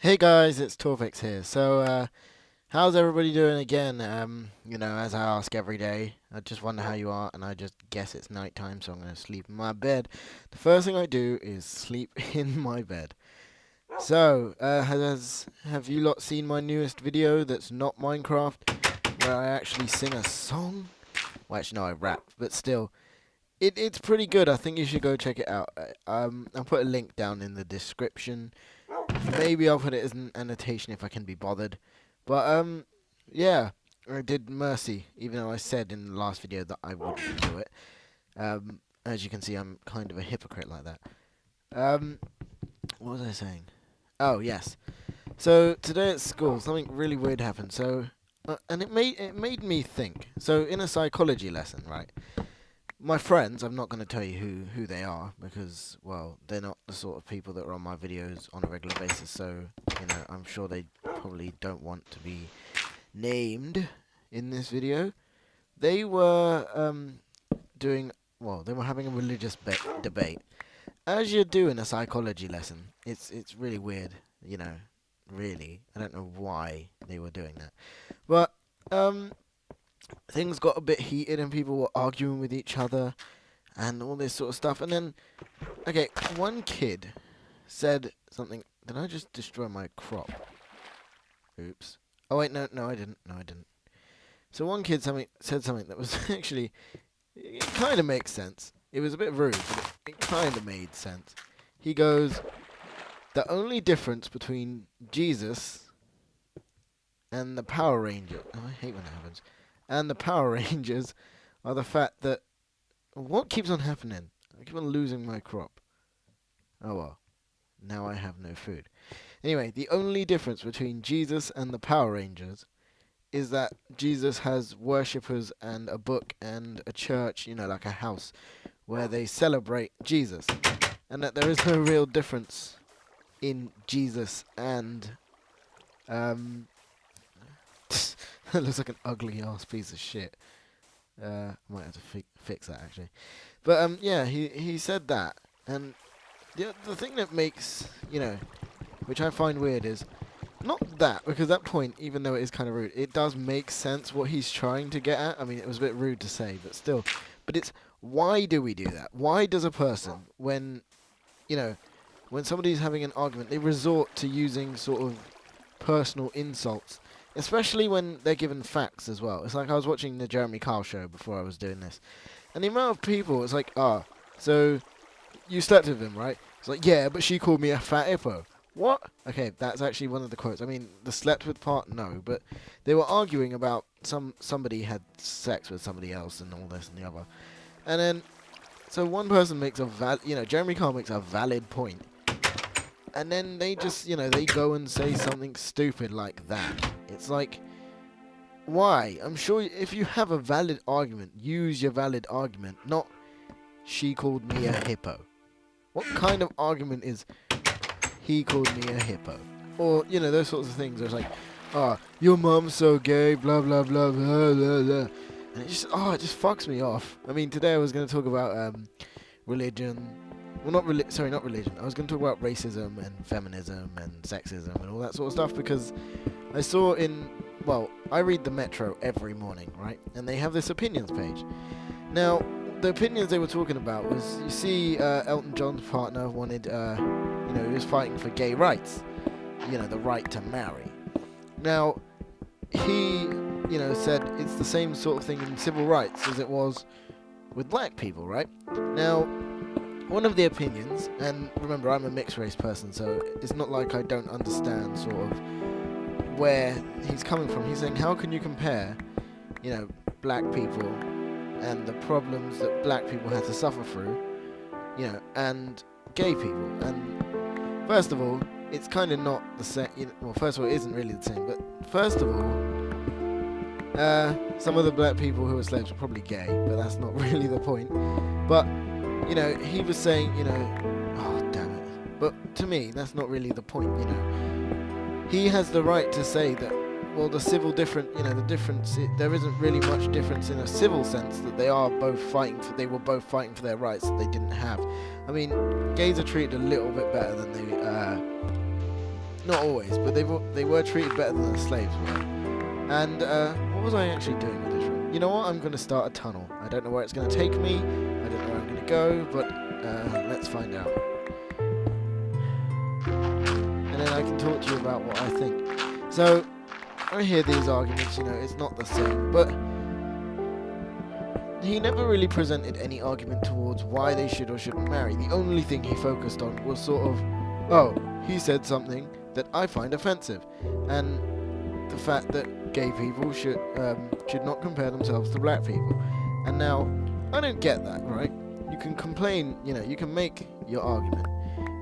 Hey guys, it's Torpex here. How's everybody doing again? As I ask every day, I just wonder how you are, and I just guess it's night time, so I'm gonna sleep in my bed. The first thing I do is sleep in my bed. Have you lot seen my newest video that's not Minecraft, where I actually sing a song? Well, actually, no, I rap, but still, it's pretty good. I think you should go check it out. I'll put a link down in the description. Maybe I'll put it as an annotation if I can be bothered. But yeah, I did Mercy, even though I said in the last video that I wouldn't do it. As you can see, I'm kind of a hypocrite like that. What was I saying? Oh yes. So today at school, something really weird happened. And it made me think. So in a psychology lesson, right? My friends, I'm not going to tell you who they are because, well, they're not the sort of people that are on my videos on a regular basis, so, I'm sure they probably don't want to be named in this video. They were they were having a religious debate. As you do in a psychology lesson, it's really weird, really. I don't know why they were doing that. But, things got a bit heated and people were arguing with each other and all this sort of stuff. And then, okay, one kid said something. Did I just destroy my crop? Oops. Oh wait, no, I didn't. No, I didn't. So one kid said something that was actually, it kind of makes sense. It was a bit rude, but it kind of made sense. He goes, the only difference between Jesus and the Power Ranger. Oh, I hate when that happens. And the Power Rangers are the fact that... What keeps on happening? I keep on losing my crop. Oh well. Now I have no food. Anyway, the only difference between Jesus and the Power Rangers is that Jesus has worshippers and a book and a church, like a house, where they celebrate Jesus. And that there is no real difference in Jesus and... That looks like an ugly ass piece of shit. Might have to fix that actually. But yeah, he said that, and the thing that makes which I find weird is not that, because that point, even though it is kind of rude, it does make sense what he's trying to get at. I mean, it was a bit rude to say, but still. But it's, why do we do that? Why does a person, when somebody's having an argument, they resort to using sort of personal insults? Especially when they're given facts as well. It's like I was watching the Jeremy Kyle show before I was doing this. And the amount of people, it's like, so you slept with him, right? It's like, yeah, but she called me a fat hippo. What? Okay, that's actually one of the quotes. I mean, the slept with part, no. But they were arguing about somebody had sex with somebody else and all this and the other. And then, so one person makes a Jeremy Kyle makes a valid point. And then they just, they go and say something stupid like that. It's like, why? I'm sure if you have a valid argument, use your valid argument, not she called me a hippo. What kind of argument is he called me a hippo? Or, those sorts of things. It's like, your mum's so gay, blah, blah, blah, blah, blah, blah. And it just fucks me off. I mean, today I was going to talk about religion. Well, not religion. I was going to talk about racism and feminism and sexism and all that sort of stuff because I saw I read the Metro every morning, right? And they have this opinions page. Now, the opinions they were talking about was, you see, Elton John's partner wanted, he was fighting for gay rights, the right to marry. Now, he, said it's the same sort of thing in civil rights as it was with black people, right? Now, one of the opinions, and remember I'm a mixed race person, so it's not like I don't understand sort of where he's coming from. He's saying, how can you compare, black people and the problems that black people had to suffer through, and gay people? And first of all, it's kind of not the same. Well, first of all, it isn't really the same, but first of all, some of the black people who were slaves were probably gay, but that's not really the point. But he was saying, oh, damn it. But to me, that's not really the point, He has the right to say that, well, the civil the difference, there isn't really much difference in a civil sense, that they were both fighting for their rights that they didn't have. I mean, gays are treated a little bit better than not always, but they were treated better than the slaves were. And what was I actually doing with this room? You know what? I'm going to start a tunnel. I don't know where it's going to take me. I don't know where I'm going to go, but let's find out. And then I can talk to you about what I think. So, I hear these arguments, it's not the same, but he never really presented any argument towards why they should or shouldn't marry. The only thing he focused on was sort of, oh, he said something that I find offensive, and the fact that gay people should not compare themselves to black people. And now, I don't get that, right? You can complain, you can make your argument,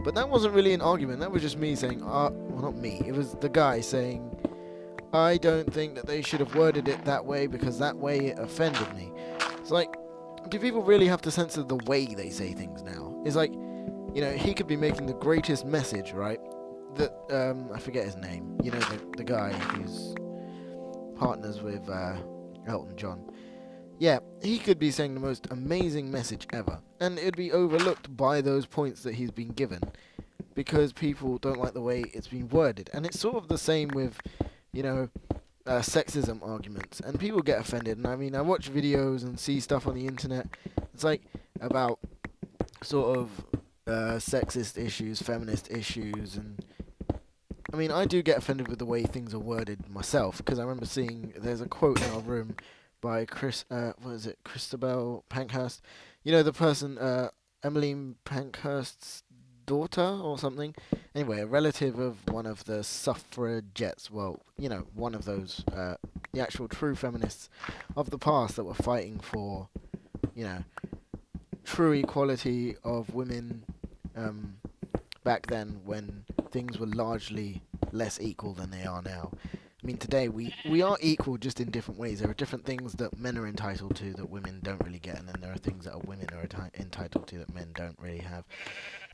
but that wasn't really an argument. That was just me saying, well, not me. It was the guy saying, I don't think that they should have worded it that way because that way it offended me. It's like, do people really have to censor the way they say things now? It's like, he could be making the greatest message, right? That, I forget his name. The guy who's partners with Elton John. Yeah, he could be saying the most amazing message ever, and it'd be overlooked by those points that he's been given because people don't like the way it's been worded. And it's sort of the same with, sexism arguments, and people get offended. And I watch videos and see stuff on the internet. It's like about sort of sexist issues, feminist issues, and I do get offended with the way things are worded myself, because I remember seeing there's a quote in our room by Christabel Pankhurst. The person, Emmeline Pankhurst's daughter or something. Anyway, a relative of one of the suffragettes. Well, one of those, the actual true feminists of the past that were fighting for, true equality of women back then when things were largely less equal than they are now. Today we are equal, just in different ways. There are different things that men are entitled to that women don't really get, and then there are things that women are entitled to that men don't really have.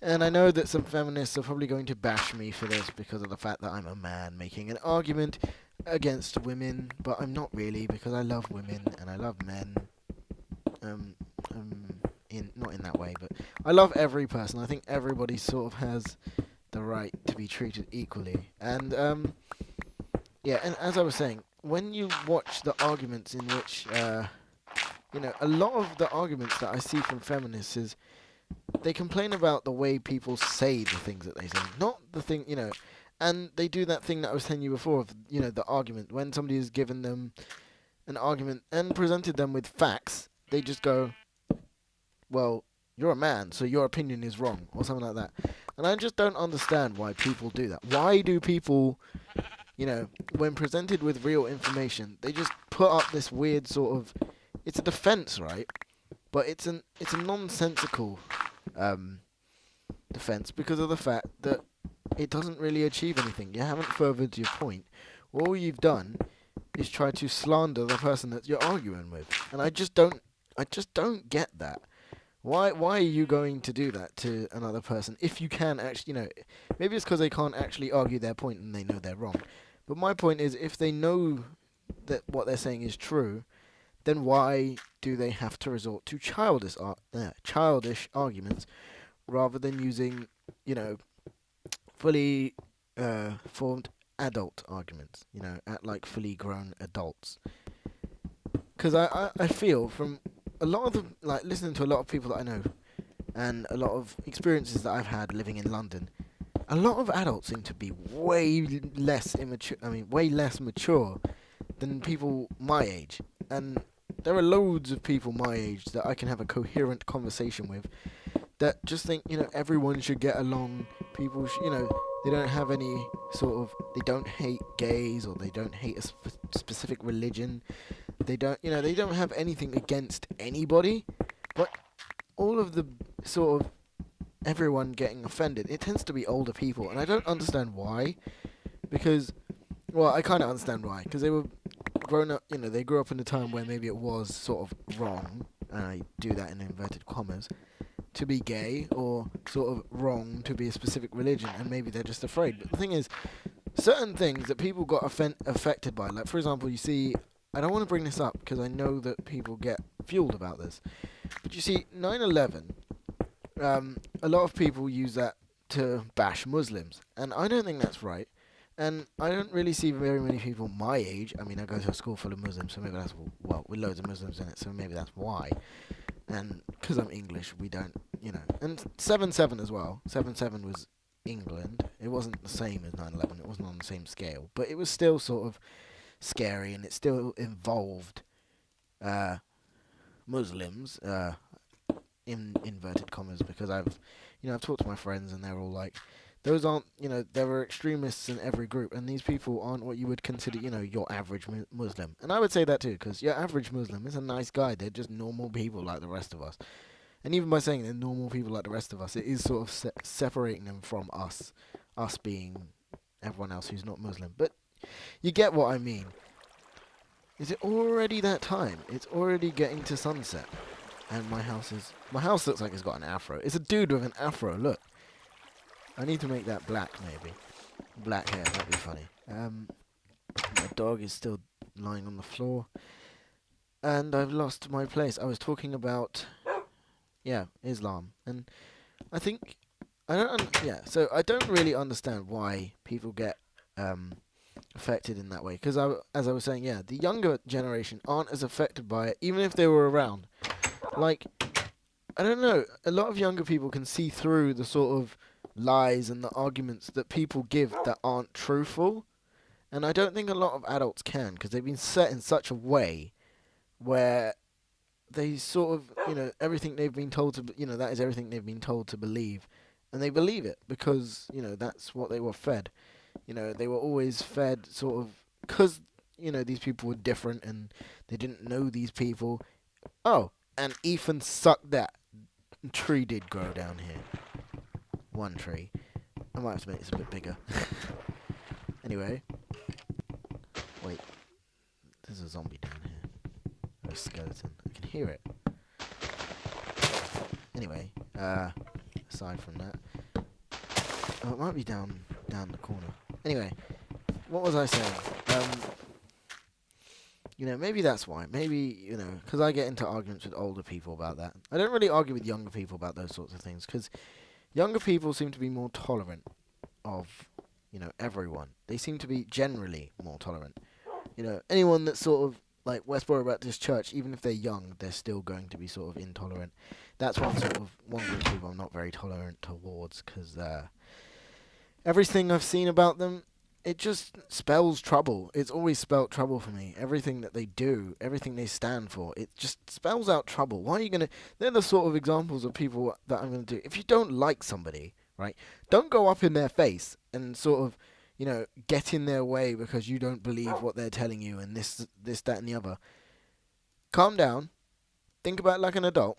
And I know that some feminists are probably going to bash me for this because of the fact that I'm a man making an argument against women, but I'm not really, because I love women and I love men. Not in that way, but I love every person. I think everybody sort of has the right to be treated equally. And yeah, and as I was saying, when you watch the arguments in which, a lot of the arguments that I see from feminists is they complain about the way people say the things that they say, not the thing, and they do that thing that I was telling you before of, the argument. When somebody has given them an argument and presented them with facts, they just go, well, you're a man, so your opinion is wrong, or something like that. And I just don't understand why people do that. Why do people, when presented with real information, they just put up this weird sort of, it's a defense, right? But it's a nonsensical defense because of the fact that it doesn't really achieve anything. You haven't furthered your point. All you've done is try to slander the person that you're arguing with. And I just don't get that. Why are you going to do that to another person if you can actually, maybe it's because they can't actually argue their point and they know they're wrong. But my point is, if they know that what they're saying is true, then why do they have to resort to childish arguments rather than using, fully formed adult arguments, like fully grown adults? Because I feel from a lot of them, like listening to a lot of people that I know and a lot of experiences that I've had living in London, a lot of adults seem to be way less mature than people my age. And there are loads of people my age that I can have a coherent conversation with that just think, everyone should get along. People, they don't have any they don't hate gays, or they don't hate a specific religion. They don't have anything against anybody, but all of the sort of everyone getting offended, it tends to be older people, and I don't understand why, because, well, I kind of understand why, because they were grown up, they grew up in a time where maybe it was sort of wrong, and I do that in inverted commas, to be gay, or sort of wrong to be a specific religion, and maybe they're just afraid. But the thing is, certain things that people got affected by, like, for example, you see, I don't want to bring this up because I know that people get fueled about this, but you see, 9/11, a lot of people use that to bash Muslims, and I don't think that's right, And I don't really see very many people my age. I mean, I go to a school full of Muslims, so maybe that's, well, with loads of Muslims in it, so maybe that's why. And because I'm English, we don't, And 7/7 as well. 7/7 was England. It wasn't the same as 9/11. It wasn't on the same scale, but it was still sort of scary, and it still involved Muslims, in inverted commas, because I've talked to my friends, and they're all like, those aren't, there are extremists in every group, and these people aren't what you would consider, your average Muslim. And I would say that too, because your average Muslim is a nice guy. They're just normal people like the rest of us. And even by saying they're normal people like the rest of us, it is sort of separating them from us being everyone else who's not Muslim. But you get what I mean. Is it already that time? It's already getting to sunset. And my house looks like it's got an afro. It's a dude with an afro, look. I need to make that black, maybe. Black hair, that'd be funny. My dog is still lying on the floor. And I've lost my place. I was talking about, Islam. And I think, so I don't really understand why people get affected in that way. Because as I was saying, the younger generation aren't as affected by it, even if they were around. Like, I don't know, a lot of younger people can see through the sort of lies and the arguments that people give that aren't truthful, and I don't think a lot of adults can, because they've been set in such a way where they sort of, everything they've been told to, that is everything they've been told to believe, and they believe it because, that's what they were fed. They were always fed sort of, because, these people were different and they didn't know these people. Oh, and Ethan sucked that. Tree did grow down here. One tree. I might have to make this a bit bigger. Anyway. Wait. There's a zombie down here. Or a skeleton. I can hear it. Anyway. Aside from that. Oh, it might be down the corner. Anyway. What was I saying? Maybe that's why. Maybe, because I get into arguments with older people about that. I don't really argue with younger people about those sorts of things, because younger people seem to be more tolerant of, everyone. They seem to be generally more tolerant. Anyone that's sort of like Westboro Baptist Church, even if they're young, they're still going to be sort of intolerant. That's one group of people I'm not very tolerant towards, because everything I've seen about them, it just spells trouble. It's always spelt trouble for me. Everything that they do, everything they stand for, it just spells out trouble. Why are you going to... They're the sort of examples of people that I'm going to do. If you don't like somebody, right, don't go up in their face and sort of, get in their way because you don't believe what they're telling you and this, that, and the other. Calm down. Think about it like an adult.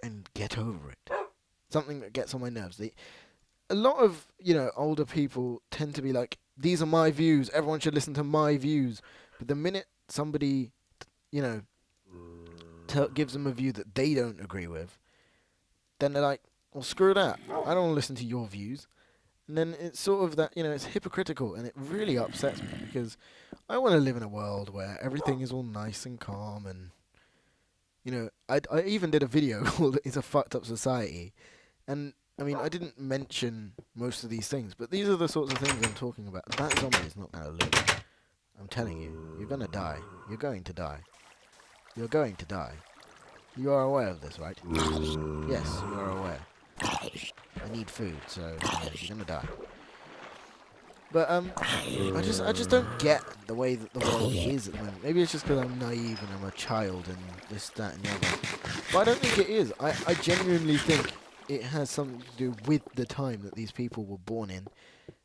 And get over it. Something that gets on my nerves. A lot of, older people tend to be like, these are my views, everyone should listen to my views. But the minute somebody, gives them a view that they don't agree with, then they're like, well, screw that. I don't want to listen to your views. And then it's sort of that, it's hypocritical, and it really upsets me, because I want to live in a world where everything is all nice and calm, and, I even did a video called It's a Fucked Up Society, and I mean, I didn't mention most of these things, but these are the sorts of things I'm talking about. That zombie is not going to live. I'm telling you, you're going to die. You're going to die. You're going to die. You are aware of this, right? Yes, you are aware. I need food, so you're going to die. But I just don't get the way that the world is at the moment. Maybe it's just because I'm naive and I'm a child and this, that, and the other. But I don't think it is. I genuinely think it has something to do with the time that these people were born in.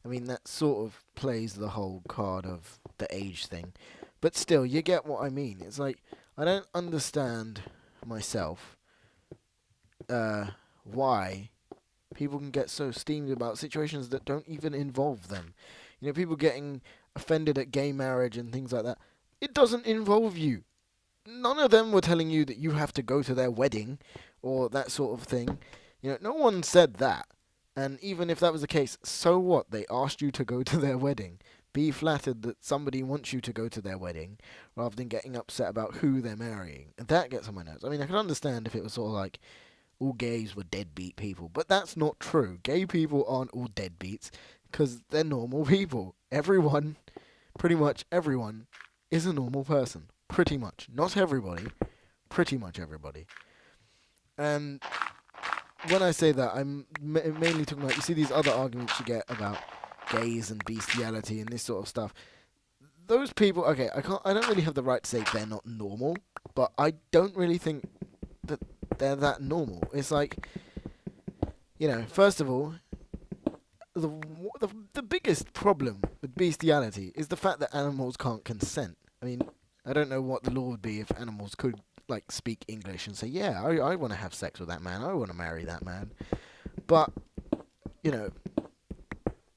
I mean, that sort of plays the whole card of the age thing. But still, you get what I mean. It's like, I don't understand myself why people can get so steamed about situations that don't even involve them. People getting offended at gay marriage and things like that. It doesn't involve you. None of them were telling you that you have to go to their wedding or that sort of thing. No one said that. And even if that was the case, so what? They asked you to go to their wedding. Be flattered that somebody wants you to go to their wedding, rather than getting upset about who they're marrying. And that gets on my nerves. I mean, I can understand if it was sort of like all gays were deadbeat people, but that's not true. Gay people aren't all deadbeats. because they're normal people. Everyone, pretty much everyone, is a normal person. Pretty much. Not everybody. Pretty much everybody. And when I say that, I'm mainly talking about, you see these other arguments you get about gays and bestiality and this sort of stuff. Those people, okay, I don't really have the right to say they're not normal, but I don't really think that they're that normal. It's like, first of all, the biggest problem with bestiality is the fact that animals can't consent. I mean, I don't know what the law would be if animals could, like, speak English and say, yeah, I want to have sex with that man, I want to marry that man. But,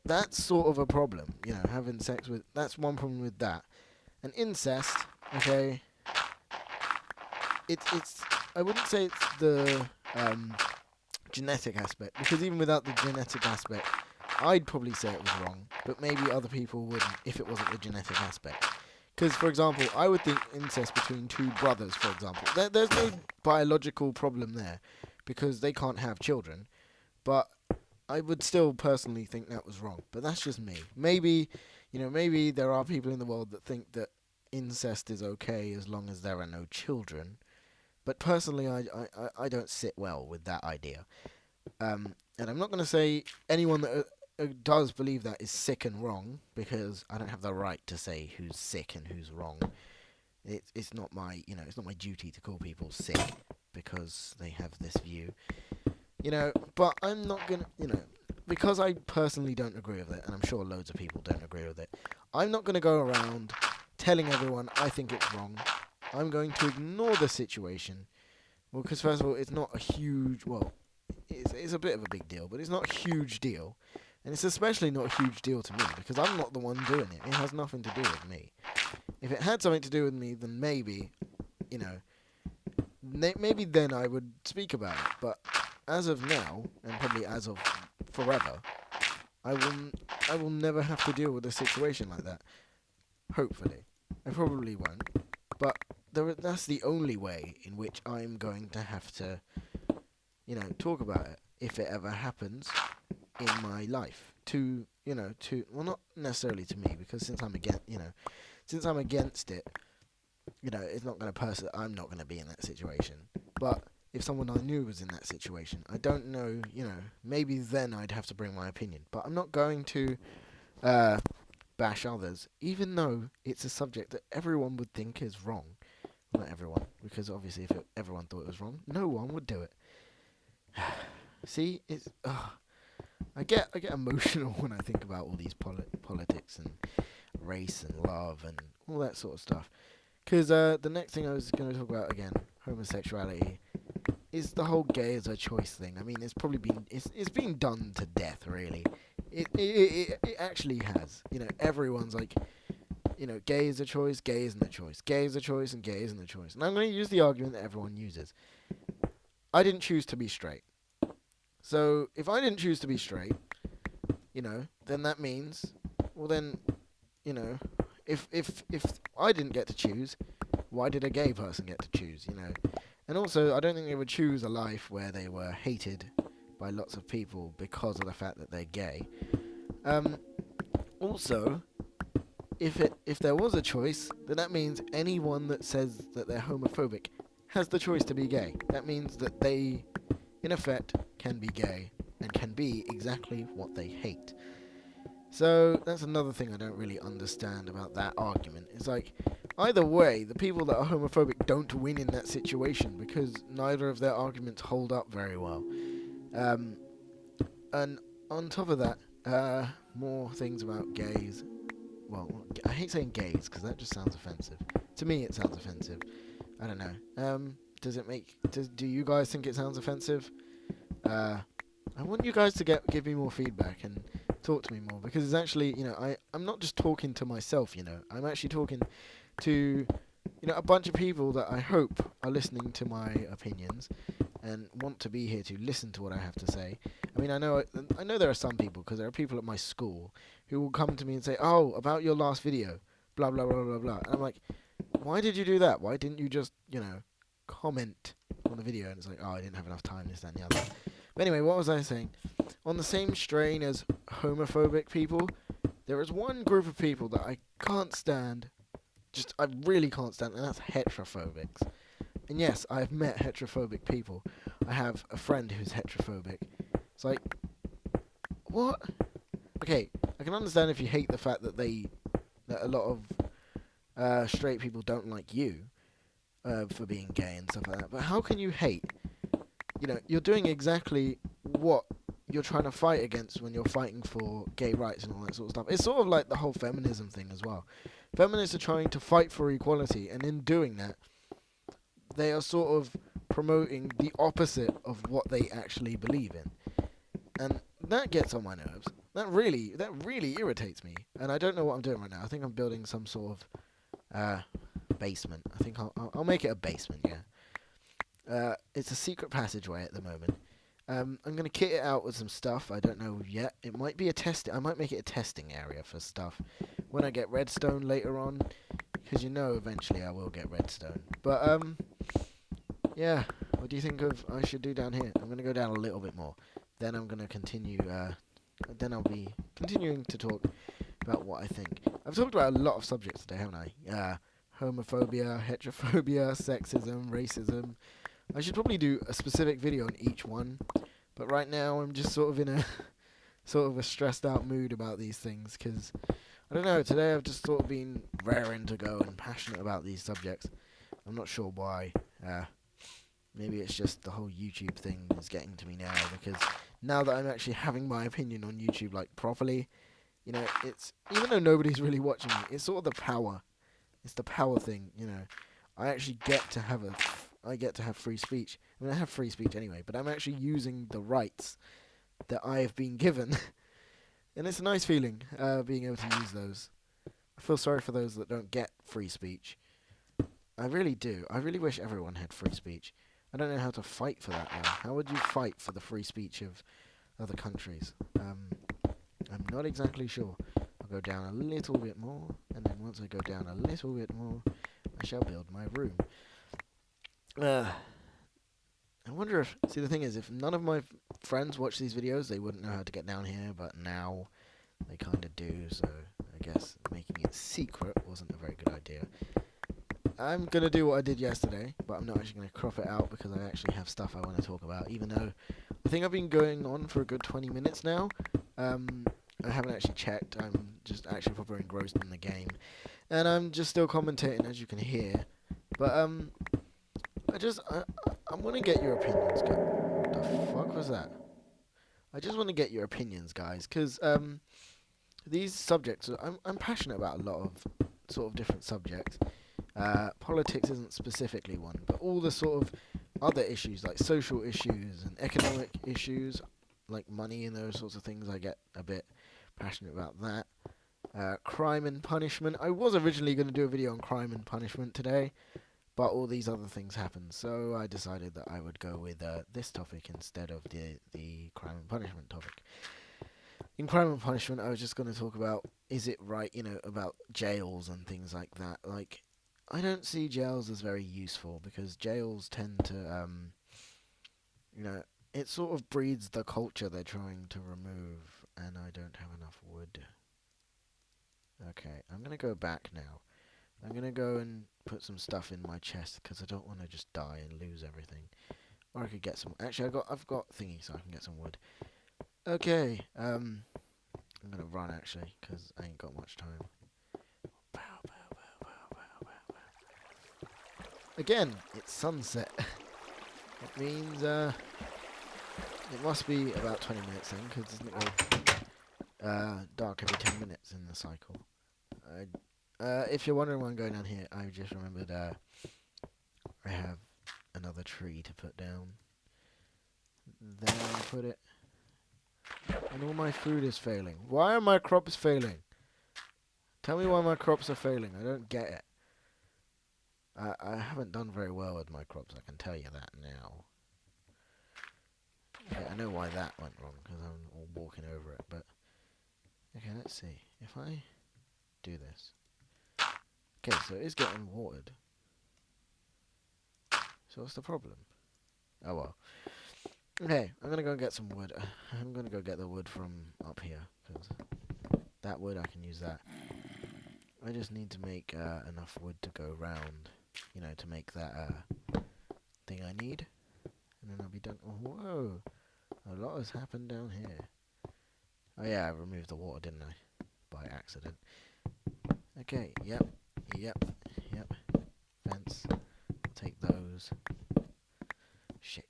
that's sort of a problem, having sex with, that's one problem with that. And incest, okay, it's I wouldn't say it's the genetic aspect, because even without the genetic aspect, I'd probably say it was wrong, but maybe other people wouldn't if it wasn't the genetic aspect. Because, for example, I would think incest between two brothers, for example, there's no biological problem there, because they can't have children, but I would still personally think that was wrong. But that's just me. Maybe there are people in the world that think that incest is okay as long as there are no children. But personally, I don't sit well with that idea. And I'm not going to say anyone that does believe that is sick and wrong, because I don't have the right to say who's sick and who's wrong. It's not my duty to call people sick because they have this view. But I'm not going to, because I personally don't agree with it, and I'm sure loads of people don't agree with it, I'm not going to go around telling everyone I think it's wrong. I'm going to ignore the situation. Well, because first of all, it's not a huge, it's a bit of a big deal, but it's not a huge deal. And it's especially not a huge deal to me, because I'm not the one doing it. It has nothing to do with me. If it had something to do with me, then maybe, maybe then I would speak about it. But as of now, and probably as of forever, I will never have to deal with a situation like that. Hopefully. I probably won't. But that's the only way in which I'm going to have to, talk about it, if it ever happens in my life. Well, not necessarily to me, because since I'm against it, it's not going to I'm not going to be in that situation. But if someone I knew was in that situation, I don't know, maybe then I'd have to bring my opinion. But I'm not going to bash others, even though it's a subject that everyone would think is wrong. Well, not everyone, because obviously if everyone thought it was wrong, no one would do it. See, I get emotional when I think about all these politics and race and love and all that sort of stuff. Because the next thing I was going to talk about, again, homosexuality, is the whole gay as a choice thing. I mean, it's been done to death, really. It actually has. Everyone's like, gay is a choice, gay isn't a choice. Gay is a choice, and gay isn't a choice. And I'm going to use the argument that everyone uses. I didn't choose to be straight. So, if I didn't choose to be straight, then that means, if I didn't get to choose, why did a gay person get to choose, And also, I don't think they would choose a life where they were hated by lots of people because of the fact that they're gay. Also, if there was a choice, then that means anyone that says that they're homophobic has the choice to be gay. That means that they, in effect, can be gay and can be exactly what they hate. So that's another thing I don't really understand about that argument. It's like, either way, the people that are homophobic don't win in that situation, because neither of their arguments hold up very well. And on top of that, more things about gays. Well, I hate saying gays, because that just sounds offensive. To me, it sounds offensive. I don't know. Do you guys think it sounds offensive? I want you guys to give me more feedback and talk to me more, because it's actually, I'm not just talking to myself, I'm actually talking to, a bunch of people that I hope are listening to my opinions and want to be here to listen to what I have to say. I mean, I know there are some people, because there are people at my school who will come to me and say, oh, about your last video, blah, blah, blah, blah, blah. And I'm like, why did you do that? Why didn't you just, comment on the video? And it's like, oh, I didn't have enough time, this, that, and the other. But anyway, what was I saying? On the same strain as homophobic people, there is one group of people that I can't stand. Just, I really can't stand, and that's heterophobics. And yes, I've met heterophobic people. I have a friend who's heterophobic. It's like, what? Okay, I can understand if you hate the fact that that a lot of straight people don't like you for being gay and stuff like that. But how can you hate? You know, you're doing exactly what you're trying to fight against when you're fighting for gay rights and all that sort of stuff. It's sort of like the whole feminism thing as well. Feminists are trying to fight for equality, and in doing that, they are sort of promoting the opposite of what they actually believe in. And that gets on my nerves. That really irritates me. And I don't know what I'm doing right now. I think I'm building some sort of basement. I think I'll make it a basement, yeah. It's a secret passageway at the moment. I'm going to kit it out with some stuff. I don't know yet. It might be I might make it a testing area for stuff when I get redstone later on, because you know eventually I will get redstone. But yeah, what do you think of I should do down here? I'm going to go down a little bit more. Then I'm going to continue. Then I'll be continuing to talk about what I think. I've talked about a lot of subjects today, haven't I? Homophobia, heterophobia, sexism, racism. I should probably do a specific video on each one, but right now I'm just sort of in a stressed out mood about these things, because I don't know, today I've just sort of been raring to go and passionate about these subjects. I'm not sure why. Maybe it's just the whole YouTube thing is getting to me now, because now that I'm actually having my opinion on YouTube like properly, you know, it's, even though nobody's really watching me, it's sort of the power. It's the power thing, you know. I actually get to have free speech. I mean, I have free speech anyway, but I'm actually using the rights that I have been given. And it's a nice feeling, being able to use those. I feel sorry for those that don't get free speech. I really do. I really wish everyone had free speech. I don't know how to fight for that now. How would you fight for the free speech of other countries? I'm not exactly sure. I'll go down a little bit more, and then once I go down a little bit more, I shall build my room. I wonder if... See, the thing is, if none of my friends watch these videos, they wouldn't know how to get down here, but now they kind of do, so I guess making it secret wasn't a very good idea. I'm going to do what I did yesterday, but I'm not actually going to crop it out because I actually have stuff I want to talk about, even though I think I've been going on for a good 20 minutes now. I haven't actually checked. I'm just actually proper engrossed in the game. And I'm just still commentating, as you can hear. But, I want to get your opinions, guys. What the fuck was that? I just want to get your opinions, guys, because, these subjects, I'm passionate about a lot of sort of different subjects. Politics isn't specifically one, but all the sort of other issues, like social issues and economic issues, like money and those sorts of things, I get a bit passionate about that. Crime and punishment. I was originally going to do a video on crime and punishment today, but all these other things happened, so I decided that I would go with this topic instead of the crime and punishment topic. In crime and punishment, I was just going to talk about, is it right, you know, about jails and things like that. Like, I don't see jails as very useful, because jails tend to, you know, it sort of breeds the culture they're trying to remove, and I don't have enough wood. Okay, I'm going to go back now. I'm going to go and put some stuff in my chest, because I don't want to just die and lose everything. Or I could get some... Actually, I've got thingy, so I can get some wood. Okay, I'm going to run, actually, because I ain't got much time. Bow, bow, bow, bow, bow, bow, bow. Again, it's sunset. It means, it must be about 20 minutes then, because doesn't it go dark every 10 minutes in the cycle? If you're wondering why I'm going down here, I just remembered I have another tree to put down. There I put it. And all my food is failing. Why are my crops failing? Tell me why my crops are failing. I don't get it. I haven't done very well with my crops, I can tell you that now. Okay, I know why that went wrong, because I'm all walking over it, but... Okay, let's see. If I do this... Okay, so it is getting watered. So what's the problem? Oh well. Okay, I'm gonna go get some wood. I'm gonna go get the wood from up here, because that wood, I can use that. I just need to make enough wood to go round, you know, to make that thing I need. And then I'll be done. Oh, whoa! A lot has happened down here. Oh yeah, I removed the water, didn't I? By accident. Okay, yep. Fence. Take those. Shit.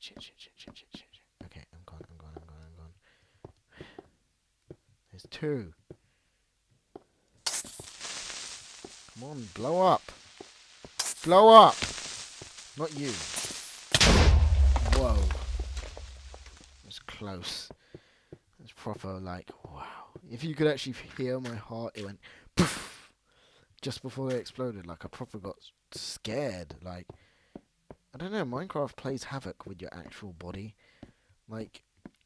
Okay, I'm gone. There's 2. Come on, blow up! Blow up! Not you. Whoa. That's close. That's proper, like, wow. If you could actually hear my heart, it went poof! Just before they exploded. Like, I proper got scared. Like, I don't know, Minecraft plays havoc with your actual body. Like,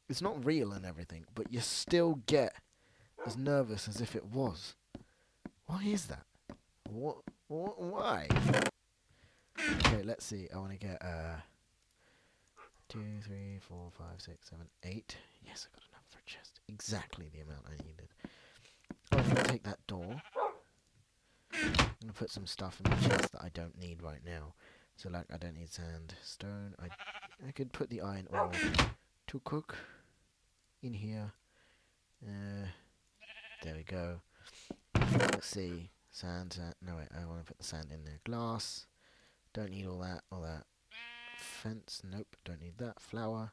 it's not real and everything, but you still get as nervous as if it was. Why is that? Why? Okay, let's see. I want to get 2, 3, 4, 5, 6, 7, 8. Yes, I got enough for a chest. Exactly the amount I needed. I'm going to take that door. I'm going to put some stuff in my chest that I don't need right now. So, like, I don't need sand, stone. I could put the iron ore to cook in here. There we go. Let's see. Sand. No, wait. I want to put the sand in there. Glass. Don't need all that. Fence. Nope. Don't need that. Flour.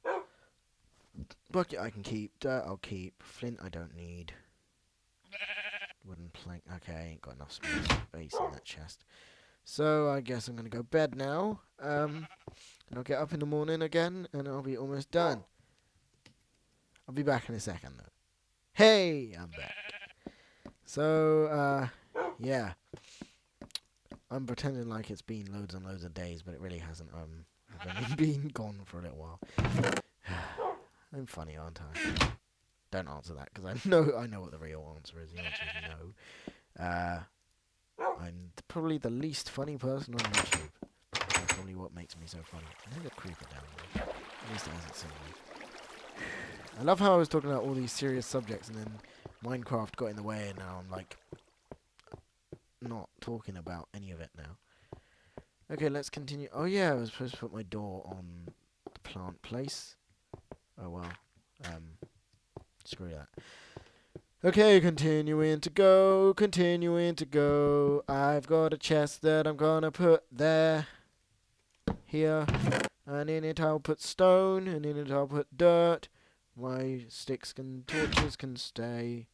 Bucket I can keep. Dirt I'll keep. Flint I don't need. Wooden plank. Okay, I ain't got enough space in that chest. So I guess I'm going to go bed now. And I'll get up in the morning again and I'll be almost done. I'll be back in a second though. Hey! I'm back. So, yeah. I'm pretending like it's been loads and loads of days, but it really hasn't. I've only been gone for a little while. I'm funny, aren't I? Don't answer that, because I know what the real answer is. The answer is no. I'm probably the least funny person on YouTube. That's probably what makes me so funny. There's a creeper down there. At least it hasn't seen me. I love how I was talking about all these serious subjects, and then Minecraft got in the way, and now I'm like not talking about any of it now. Okay, let's continue. Oh yeah, I was supposed to put my door on the plant place. Oh well. Screw that. Okay, continuing to go. I've got a chest that I'm gonna put there. Here. And in it I'll put stone, and in it I'll put dirt. My sticks and torches can stay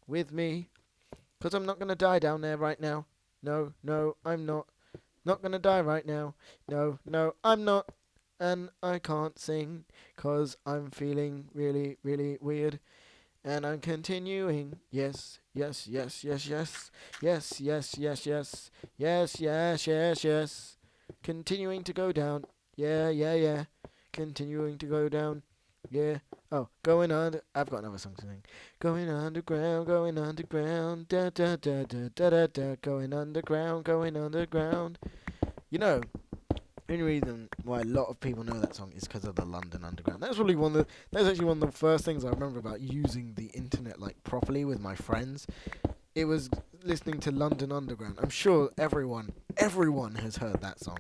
with me. Because I'm not gonna die down there right now. No, I'm not. Not gonna die right now. No, I'm not. And I can't sing, because I'm feeling really, really weird. And I'm continuing. Yes. Continuing to go down. Yeah. Continuing to go down. Yeah. Oh, going under. I've got another song to sing. Going underground. Da da da da da da da. Going underground. You know, the only reason why a lot of people know that song is because of the London Underground. That's actually one of the first things I remember about using the internet like properly with my friends. It was listening to London Underground. I'm sure everyone has heard that song.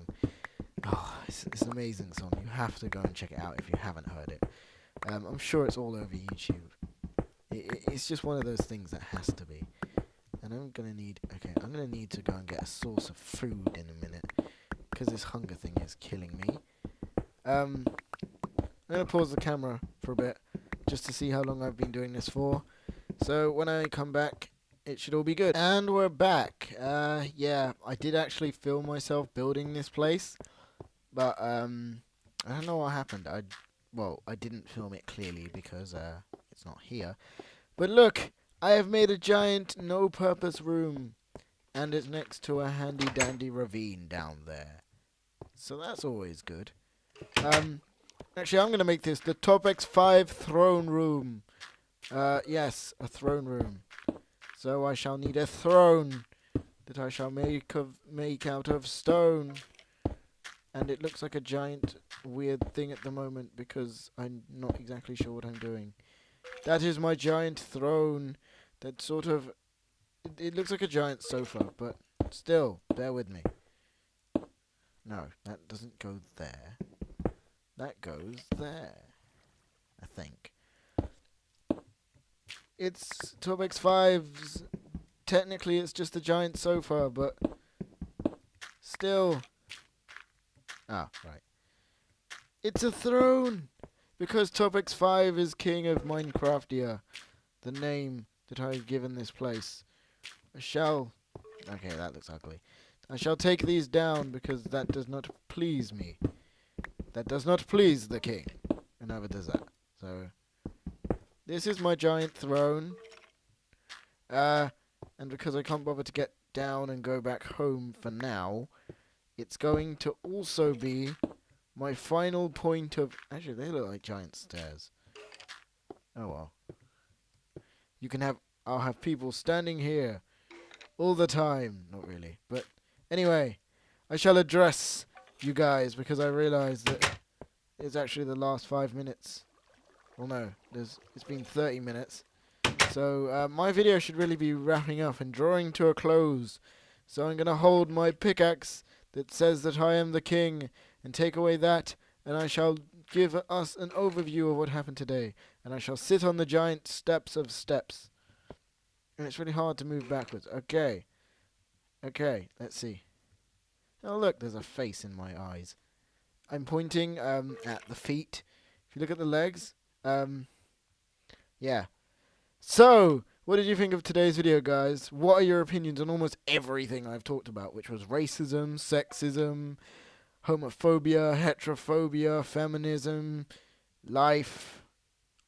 Oh, it's an amazing song. You have to go and check it out if you haven't heard it. I'm sure it's all over YouTube. It's just one of those things that has to be. And I'm gonna need to go and get a source of food in a minute, because this hunger thing is killing me. I'm going to pause the camera for a bit, just to see how long I've been doing this for. So when I come back, it should all be good. And we're back. Yeah, I did actually film myself building this place, but I don't know what happened. I didn't film it clearly because it's not here. But look, I have made a giant no-purpose room, and it's next to a handy-dandy ravine down there. So that's always good. Actually, I'm going to make this the Torpex5's throne room. Yes, a throne room. So I shall need a throne that I shall make out of stone. and it looks like a giant weird thing at the moment because I'm not exactly sure what I'm doing. That is my giant throne. That sort of... It looks like a giant sofa, but still, bear with me. No, that doesn't go there. That goes there, I think. It's Torpex5's. Technically, it's just a giant sofa, but still. Ah, right. It's a throne! Because Torpex5 is king of Minecraftia, the name that I have given this place. I shall... Okay, that looks ugly. I shall take these down because that does not please me. That does not please the king. And neither does that. So, this is my giant throne. And because I can't bother to get down and go back home for now, it's going to also be my final point of... Actually, they look like giant stairs. Oh well. You can have... I'll have people standing here all the time. Not really. But anyway, I shall address you guys because I realise that it's actually the last 5 minutes. Well, no. It's been 30 minutes. So, my video should really be wrapping up and drawing to a close. So I'm going to hold my pickaxe that says that I am the king and take away that, and I shall give us an overview of what happened today. And I shall sit on the giant steps of steps. And it's really hard to move backwards. Okay. Okay, let's see. Oh look, there's a face in my eyes. I'm pointing at the feet. If you look at the legs, yeah. So, what did you think of today's video, guys? What are your opinions on almost everything I've talked about, which was racism, sexism, homophobia, heterophobia, feminism, life,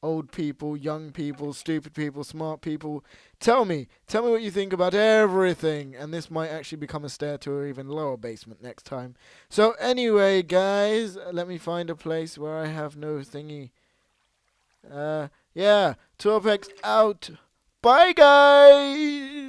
old people, young people, stupid people, smart people. Tell me what you think about everything, and this might actually become a stair to an even lower basement next time. So anyway, guys, let me find a place where I have no thingy. Yeah, Torpex out. Bye, guys!